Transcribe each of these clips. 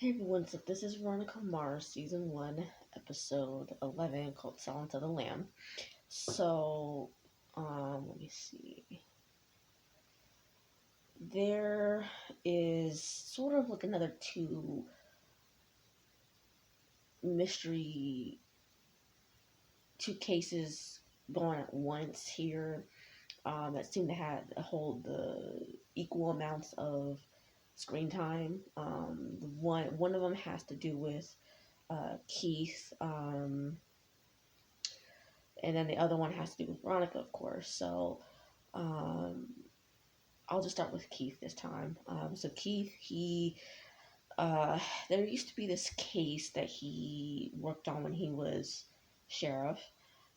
Hey everyone, so this is Veronica Mars, Season 1, Episode 11, called Silence of the Lamb. Let me see. There is sort of like another mystery, two cases going at once here that seem to hold the equal amounts of screen time. One of them has to do with Keith. And then the other one has to do with Veronica, of course. Um, I'll just start with Keith this time. Keith, there used to be this case that he worked on when he was sheriff.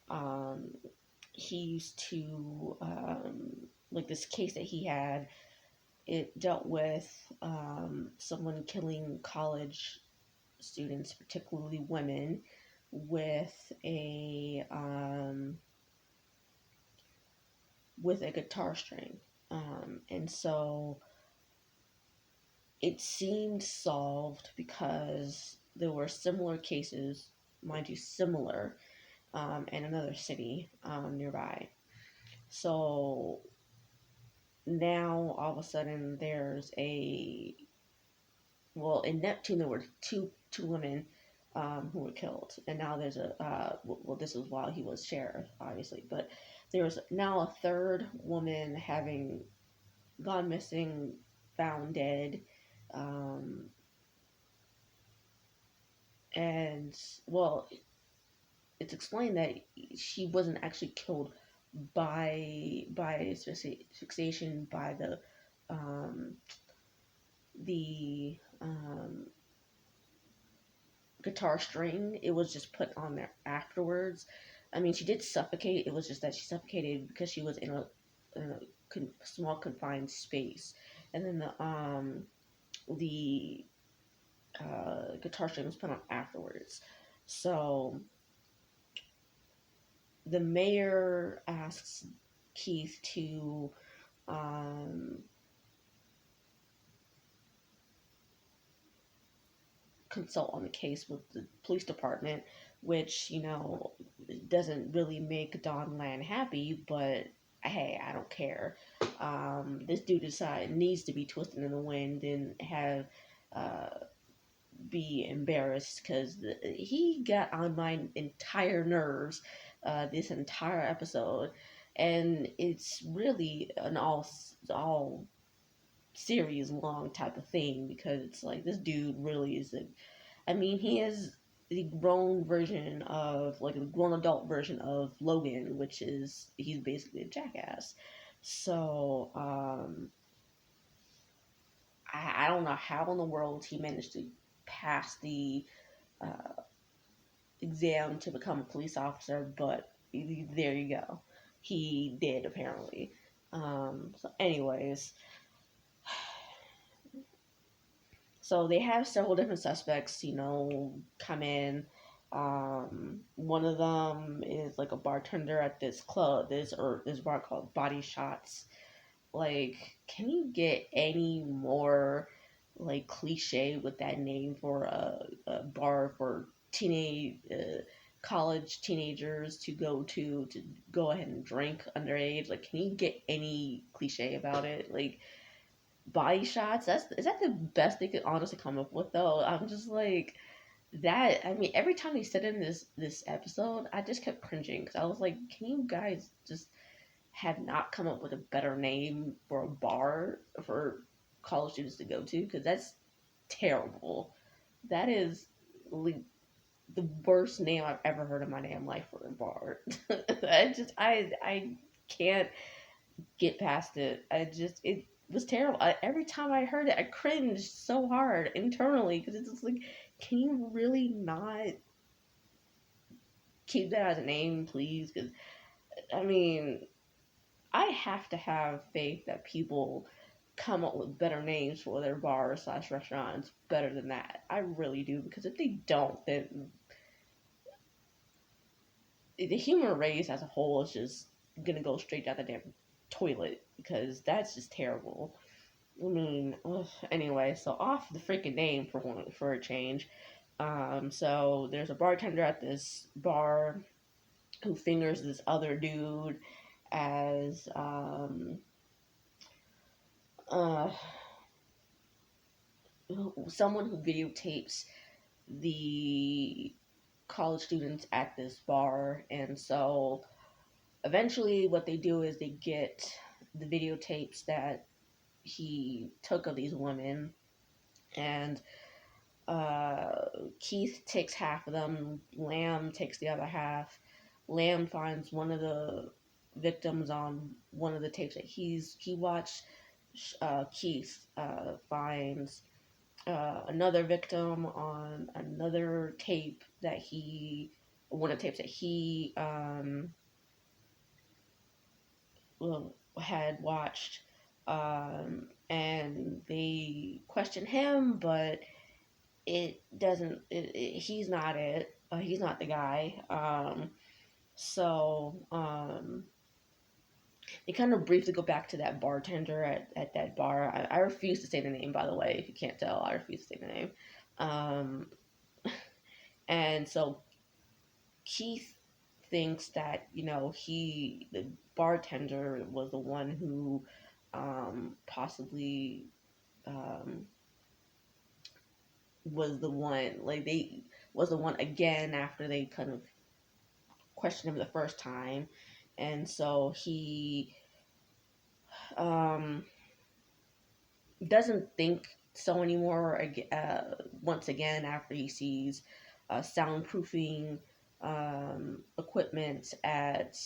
Um, he used to, like this case that he had, it dealt with someone killing college students, particularly women, with a guitar string. And so it seemed solved because there were similar cases, mind you, similar, in another city nearby. So now all of a sudden in Neptune there were two women who were killed, and now there's this was while he was sheriff, obviously, but there's now a third woman having gone missing, found dead, um, and well, it's explained that she wasn't actually killed by asphyxiation by um, the guitar string. It was just put on there afterwards. I mean, she did suffocate. It was just that she suffocated because she was in a small confined space, and then the guitar string was put on afterwards. So the mayor asks Keith to um, consult on the case with the police department, which, doesn't really make Don Land happy, but hey, I don't care. This dude needs to be twisted in the wind and have be embarrassed because he got on my entire nerves this entire episode, and it's really an all series long type of thing because it's like this dude really is he is the grown version of like a grown adult version of Logan, which is he's basically a jackass. So I don't know how in the world he managed to pass the uh, exam to become a police officer, but there you go. He did apparently. Anyways, so they have several different suspects, come in. One of them is like a bartender at this club, this bar called Body Shots. Like, can you get any more like cliche with that name for a bar for college teenagers to go ahead and drink underage? Like, can you get any cliche about it? Like, Body Shots. Is that the best they could honestly come up with though? I'm just like that. I mean, every time they said it in this episode, I just kept cringing because I was like, can you guys just have not come up with a better name for a bar for college students to go to? Because that's terrible. That is like the worst name I've ever heard in my damn life for a bar. I can't get past it. It was terrible. Every time I heard it, I cringed so hard internally because it's just like, can you really not keep that as a name, please? Because I mean, I have to have faith that people come up with better names for their bars slash restaurants better than that. I really do, because if they don't, then the human race as a whole is just gonna go straight down the damn toilet because that's just terrible. I mean, ugh, anyway, so off the freaking name for a change. So there's a bartender at this bar who fingers this other dude as uh, someone who videotapes the college students at this bar, and so eventually what they do is they get the videotapes that he took of these women, and uh, Keith takes half of them, Lamb takes the other half. Lamb finds one of the victims on one of the tapes that he watched. Keith finds another victim on another tape that he one of the tapes that he had watched, and they question him, but it doesn't. He's not it. He's not the guy. So they kind of briefly go back to that bartender at that bar. I refuse to say the name, by the way. If you can't tell, I refuse to say the name. Um, and so Keith thinks that the bartender was the one who possibly um, was the one like they was the one again after they kind of questioned him the first time, and so he um, doesn't think so anymore. Once again, after he sees soundproofing equipment at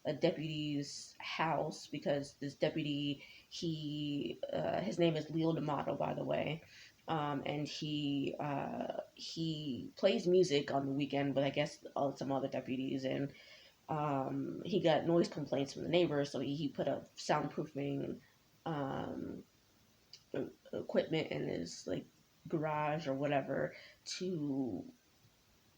a deputy's house, because this deputy, his name is Leo D'Amato, by the way, and he plays music on the weekend, but I guess some other deputies, and he got noise complaints from the neighbors, so he put up soundproofing um, equipment in his like garage or whatever to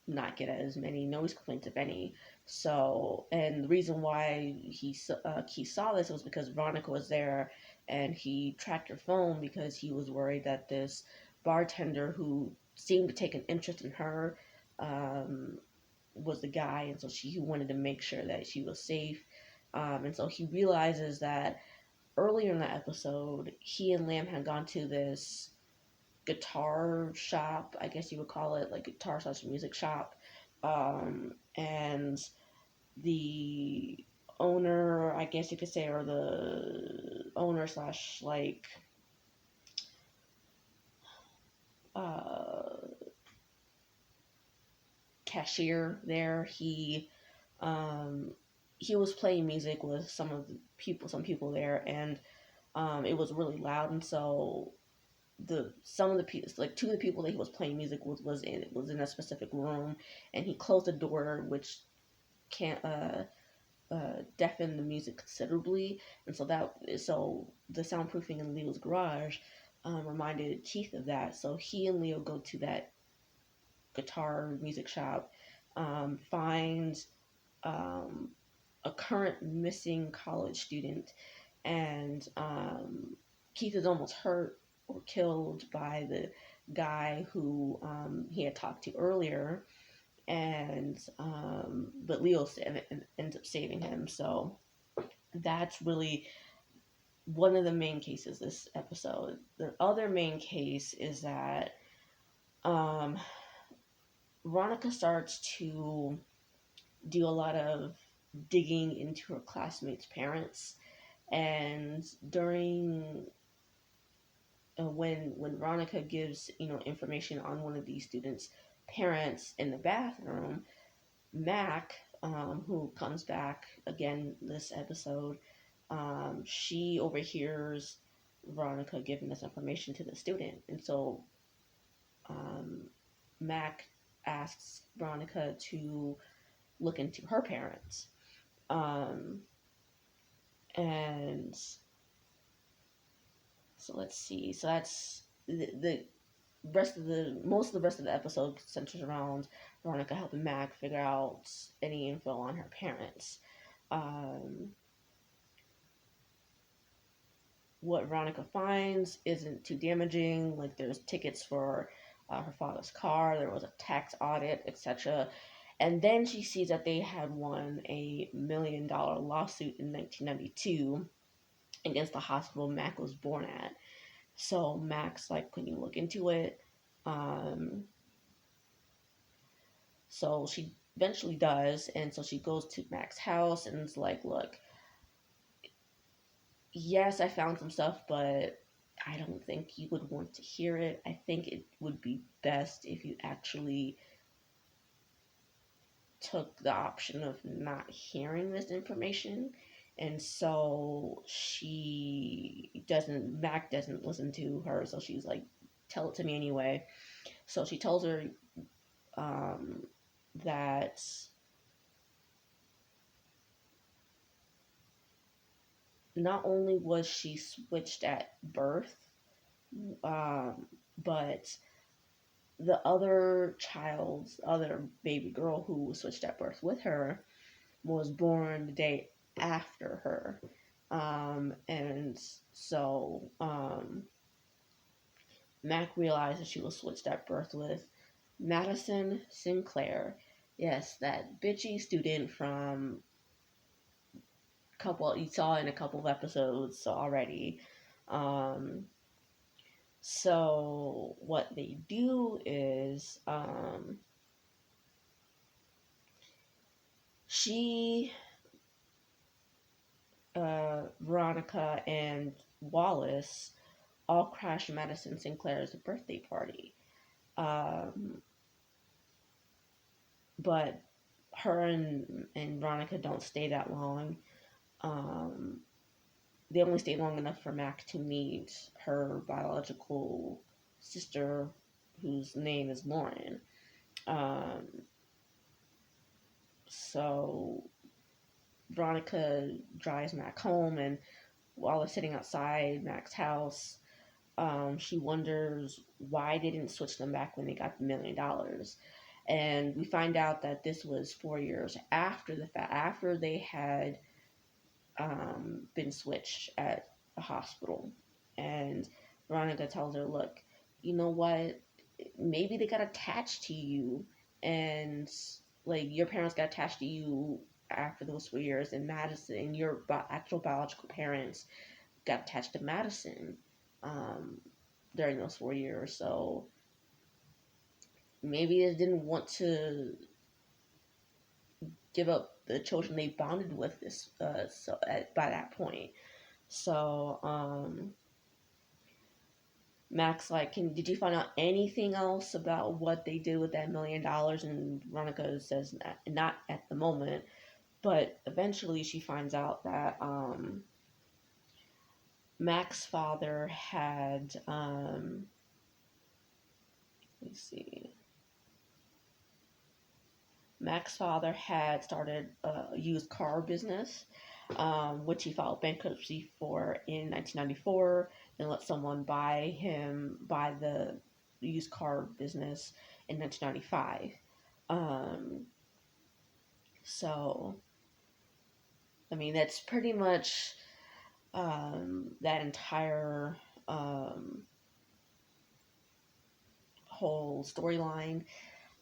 not get as many noise complaints, if any. So, and the reason why he saw this was because Veronica was there, and he tracked her phone because he was worried that this bartender who seemed to take an interest in her um, was the guy, and so he wanted to make sure that she was safe. And so he realizes that earlier in the episode, he and Lamb had gone to this guitar shop, I guess you would call it, like guitar slash music shop. And the owner, I guess you could say, or the owner slash like uh, cashier there, um, he was playing music with some people there, and it was really loud, and so some of the people, like two of the people that he was playing music with, was in a specific room, and he closed the door, which can't deafen the music considerably, and so the soundproofing in Leo's garage reminded Keith of that. So he and Leo go to that guitar music shop, find um, a current missing college student, and Keith is almost hurt or killed by the guy who he had talked to earlier, and but Leo ends up saving him. So that's really one of the main cases this episode. The other main case is that um, Veronica starts to do a lot of digging into her classmates' parents, and during when Veronica gives information on one of these students' parents in the bathroom, Mac, who comes back again this episode, she overhears Veronica giving this information to the student, and so um, Mac asks Veronica to look into her parents, um, and so let's see. So that's the most of the rest of the episode centers around Veronica helping Mac figure out any info on her parents. Um, what Veronica finds isn't too damaging. Like there's tickets for her father's car, there was a tax audit, etc. And then she sees that they had won a $1 million lawsuit in 1992 against the hospital Mac was born at. So Mac's like, can you look into it? Um, so she eventually does, and so she goes to Mac's house and is like, look, yes, I found some stuff, but I don't think you would want to hear it. I think it would be best if you actually took the option of not hearing this information. And so Mac doesn't listen to her. So she's like, tell it to me anyway. So she tells her um, that not only was she switched at birth, um, but other baby girl who was switched at birth with her, was born the day after her. And so Mac realized that she was switched at birth with Madison Sinclair. Yes, that bitchy student from couple you saw in a couple of episodes already. Um, so what they do is she Veronica and Wallace all crash Madison Sinclair's birthday party. Um, but her and Veronica don't stay that long. Um, they only stay long enough for Mac to meet her biological sister, whose name is Lauren. Um, so Veronica drives Mac home, and while they're sitting outside Mac's house, she wonders why they didn't switch them back when they got the $1 million. And we find out that this was 4 years after the fact, after they had been switched at the hospital. And Veronica tells her, look, you know what? Maybe they got attached to you, and like your parents got attached to you after those 4 years, and Madison and your actual biological parents got attached to Madison um, during those 4 years. So maybe they didn't want to give up the children they bonded with by that point. So Max like, did you find out anything else about what they did with that $1 million? And Veronica says not at the moment, but eventually she finds out that Mac's father had let's see. Mac's father had started a used car business, which he filed bankruptcy for in 1994, and let someone buy the used car business in 1995. Um, so, I mean, that's pretty much that entire whole storyline.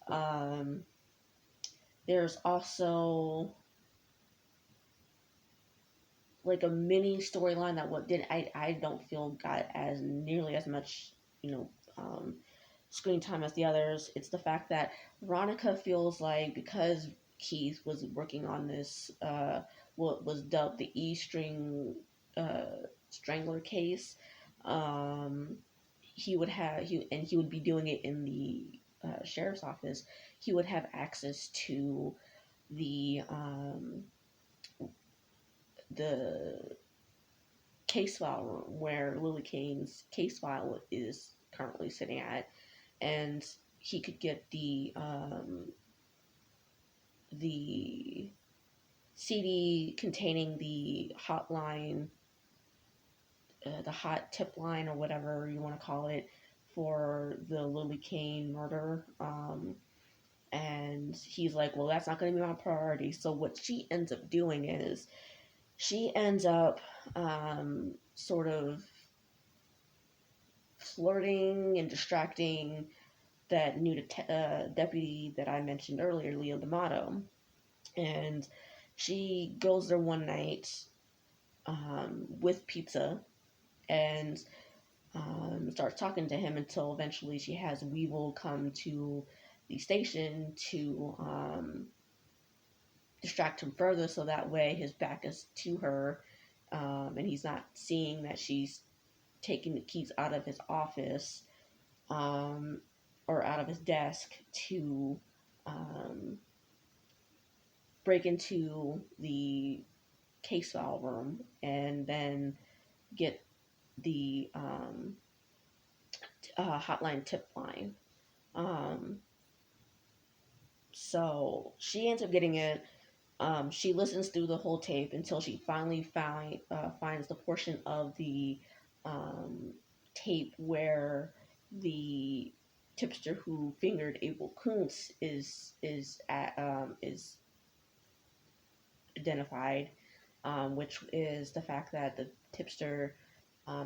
Um, there's also like a mini storyline that what did I don't feel got as nearly as much screen time as the others. It's the fact that Veronica feels like because Keith was working on this what was dubbed the E string strangler case, um, he would be doing it in the sheriff's office. He would have access to the the case file room where Lily Kane's case file is currently sitting at, and he could get the CD containing the hotline, the hot tip line or whatever you want to call it for the Lily Kane murder. And he's like, well, that's not going to be my priority. So what she ends up doing is she ends up sort of flirting and distracting that new deputy that I mentioned earlier, Leo D'Amato. And she goes there one night with pizza and starts talking to him until eventually she has Weevil come to the station to distract him further so that way his back is to her and he's not seeing that she's taking the keys out of his office um, or out of his desk to um, break into the case file room and then get the hotline tip line. Um, so she ends up getting it. She listens through the whole tape until she finally finds the portion of the um, tape where the tipster who fingered Abel Kuntz is identified, which is the fact that the tipster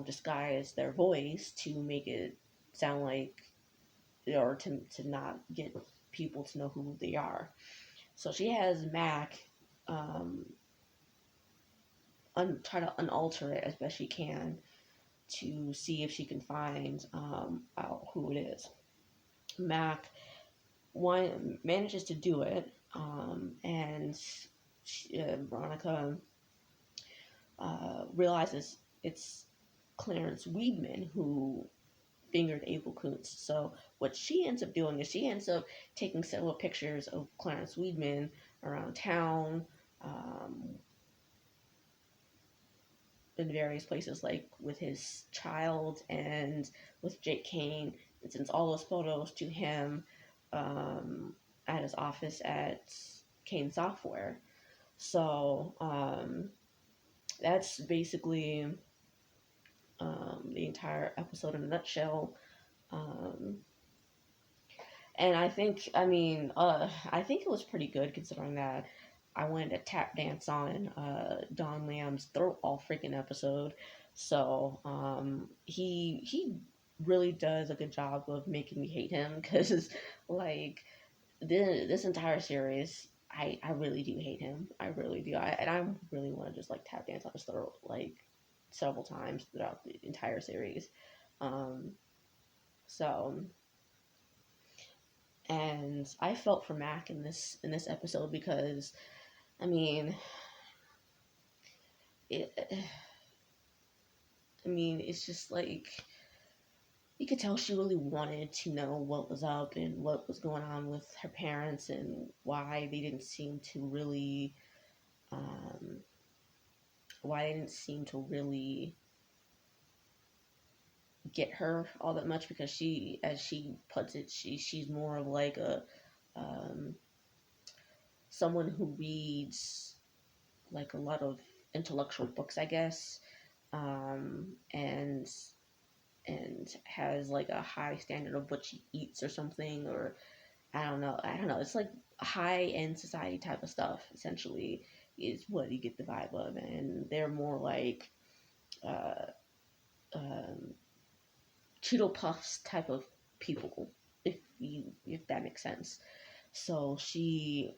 disguised their voice to make it sound like, or to not get people to know who they are. So she has Mac um, try to unalter it as best she can to see if she can find out who it is. Mac manages to do it, and Veronica realizes it's Clarence Weedman who fingered Abel Kuntz. So what she ends up doing is she ends up taking several pictures of Clarence Weedman around town, in various places, like with his child and with Jake Kane, and sends all those photos to him at his office at Kane Software. So that's basically the entire episode in a nutshell. Um, and I think it was pretty good considering that I wanted to tap dance on Don Lamb's throat all freaking episode. So he really does a good job of making me hate him because like this entire series. I really do hate him. I really do. And I really want to just like tap dance on his throat like several times throughout the entire series. Um, so and I felt for Mac in this episode because I mean it. I mean, it's just like you could tell she really wanted to know what was up and what was going on with her parents and why they didn't seem to really, um, why they didn't seem to really get her all that much because she, as she puts it, she's more of like a um, someone who reads like a lot of intellectual books, I guess, and has like a high standard of what she eats or something, or I don't know. It's like high end society type of stuff. Essentially, is what you get the vibe of, and they're more like uh, um, Cheeto Puffs type of people, if that makes sense. So she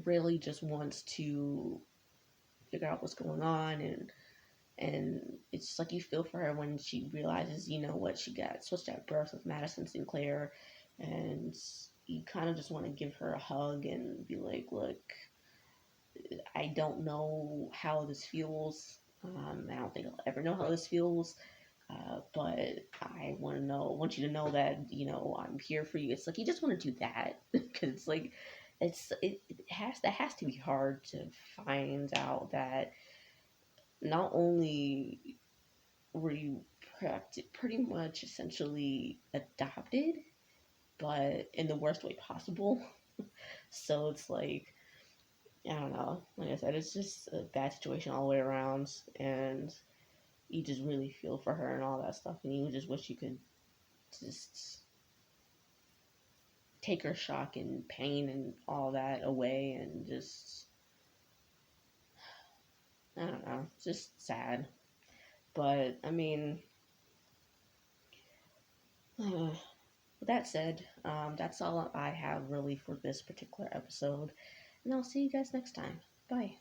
really just wants to figure out what's going on and it's just like you feel for her when she realizes, you know what, she got switched at birth with Madison Sinclair, and you kind of just want to give her a hug and be like, look, I don't know how this feels. I don't think I'll ever know how this feels. But I want you to know that, you know, I'm here for you. It's like, you just want to do that because it's like, that has to be hard to find out that not only were you pretty much essentially adopted, but in the worst way possible. So it's like, I don't know. Like I said, it's just a bad situation all the way around, and you just really feel for her and all that stuff, and you just wish you could just take her shock and pain and all that away, and just I don't know, just sad. But I mean, with that said, that's all I have really for this particular episode. And I'll see you guys next time. Bye.